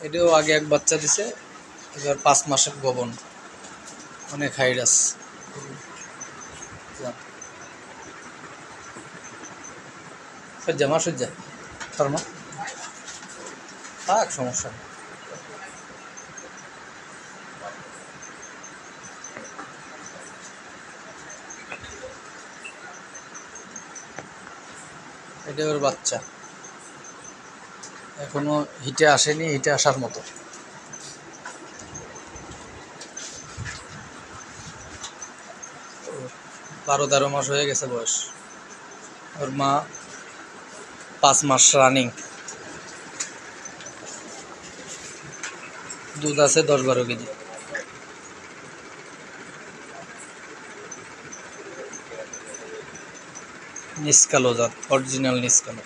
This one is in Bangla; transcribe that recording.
এটাও আগে এক বাচ্চা দিছে, এবার 5 মাসের গবন, অনেক হাইট আছে। সজ্জা মা সজ্জা শর্মা থাক, সমস্যা নেই। এটা ওর বাচ্চা, এখনো হিটে আসেনি, হিটে আসার মতো। 12-13 মাস হয়ে গেছে বয়স। ওর মা 5 মাস রানিং, দুধ আছে 10-12 কেজি। নিষ্কালো জাত, অরিজিনাল নিষ্কালো।